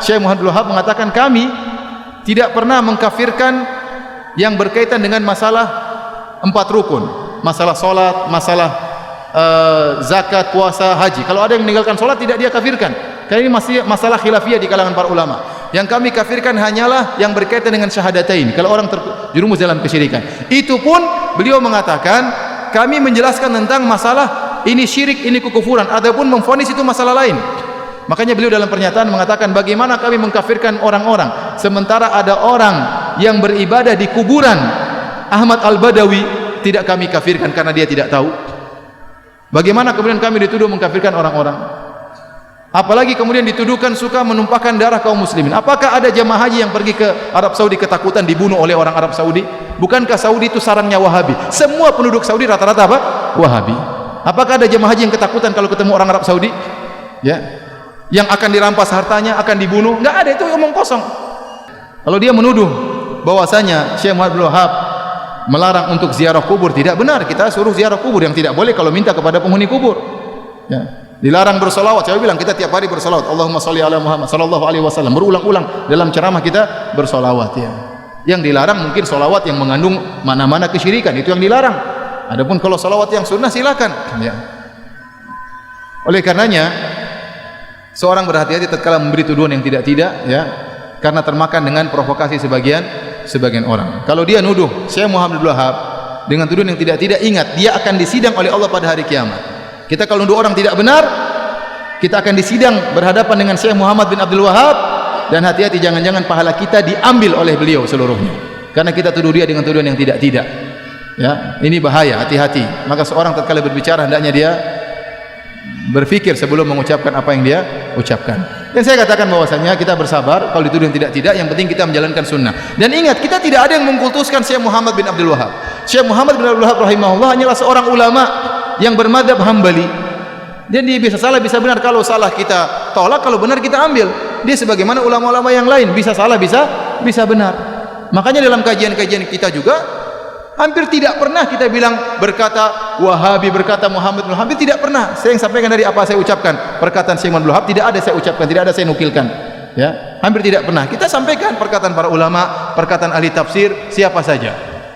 Syekh Muhammad Abdul Wahab mengatakan kami tidak pernah mengkafirkan yang berkaitan dengan masalah 4 rukun, masalah solat, masalah zakat, puasa, haji. Kalau ada yang meninggalkan solat tidak dia kafirkan, karena ini masih masalah khilafiyah di kalangan para ulama. Yang kami kafirkan hanyalah yang berkaitan dengan syahadatain, kalau orang terjerumus dalam kesyirikan. Itu pun beliau mengatakan kami menjelaskan tentang masalah ini syirik, ini kekufuran, ataupun memvonis itu masalah lain. Makanya beliau dalam pernyataan mengatakan bagaimana kami mengkafirkan orang-orang sementara ada orang yang beribadah di kuburan Ahmad Al-Badawi tidak kami kafirkan karena dia tidak tahu. Bagaimana kemudian kami dituduh mengkafirkan orang-orang? Apalagi kemudian dituduhkan suka menumpahkan darah kaum muslimin. Apakah ada jemaah haji yang pergi ke Arab Saudi ketakutan dibunuh oleh orang Arab Saudi? Bukankah Saudi itu sarangnya Wahabi? Semua penduduk Saudi rata-rata apa? Wahabi. Apakah ada jemaah haji yang ketakutan kalau ketemu orang Arab Saudi? Ya. Yang akan dirampas hartanya, akan dibunuh? Enggak ada, itu omong kosong. Kalau dia menuduh bahwasanya Syekh Muhammad Abdul Wahab melarang untuk ziarah kubur, tidak benar. Kita suruh ziarah kubur, yang tidak boleh kalau minta kepada penghuni kubur. Ya. Dilarang bersolawat. Saya bilang kita tiap hari bersolawat. Allahumma sholli ala Muhammad sallallahu alaihi wasallam. Berulang-ulang dalam ceramah kita bersolawat. Ya. Yang dilarang mungkin solawat yang mengandung mana-mana kesyirikan, itu yang dilarang. Adapun kalau solawat yang sunnah silakan. Ya. Oleh karenanya seorang berhati-hati tatkala memberi tuduhan yang tidak-tidak, ya, karena termakan dengan provokasi sebagian orang. Kalau dia nuduh Syekh Muhammad Abdul Wahab dengan tuduhan yang tidak-tidak, ingat dia akan disidang oleh Allah pada hari kiamat. Kita kalau nuduh orang tidak benar, kita akan disidang berhadapan dengan Syekh Muhammad bin Abdul Wahab, dan hati-hati jangan-jangan pahala kita diambil oleh beliau seluruhnya. Karena kita tuduh dia dengan tuduhan yang tidak-tidak. Ya, ini bahaya, hati-hati. Maka seorang tatkala berbicara hendaknya dia berfikir sebelum mengucapkan apa yang dia ucapkan. Dan saya katakan bahwasanya kita bersabar kalau dituduh yang tidak-tidak, yang penting kita menjalankan sunnah. Dan ingat, kita tidak ada yang mengkultuskan Syekh Muhammad bin Abdul Wahab. Syekh Muhammad bin Abdul Wahab rahimahullah hanyalah seorang ulama yang bermadzhab Hambali. Dan dia bisa salah, bisa benar. Kalau salah kita tolak, kalau benar kita ambil. Dia sebagaimana ulama-ulama yang lain, bisa salah, bisa benar. Makanya dalam kajian-kajian kita juga hampir tidak pernah kita bilang berkata Wahabi, berkata Muhammad bin Wahab, tidak pernah. Saya yang sampaikan dari apa saya ucapkan. Perkataan Syekh Muhammad bin Wahab tidak ada saya ucapkan, tidak ada saya nukilkan. Ya, hampir tidak pernah. Kita sampaikan perkataan para ulama, perkataan ahli tafsir, siapa saja.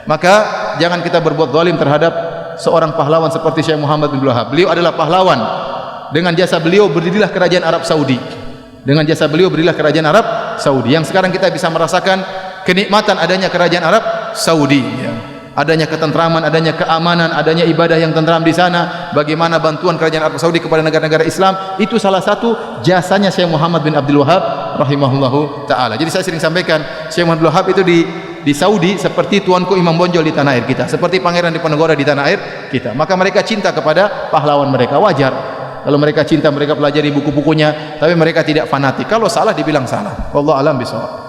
Maka jangan kita berbuat zalim terhadap seorang pahlawan seperti Syekh Muhammad bin Wahab. Beliau adalah pahlawan. Dengan jasa beliau berdirilah kerajaan Arab Saudi. Dengan jasa beliau berdirilah kerajaan Arab Saudi. Yang sekarang kita bisa merasakan kenikmatan adanya kerajaan Arab Saudi. Ya. Adanya ketentraman, adanya keamanan, adanya ibadah yang tentram di sana. Bagaimana bantuan kerajaan Arab Saudi kepada negara-negara Islam, itu salah satu jasanya Syekh Muhammad bin Abdul Wahab rahimahullahu taala. Jadi saya sering sampaikan, Syekh Muhammad bin Wahab itu di Saudi seperti tuanku Imam Bonjol di tanah air kita, seperti Pangeran Diponegoro di tanah air kita. Maka mereka cinta kepada pahlawan mereka, wajar. Kalau mereka cinta, mereka pelajari buku-bukunya, tapi mereka tidak fanatik. Kalau salah dibilang salah. Wallahu a'lam bishawab.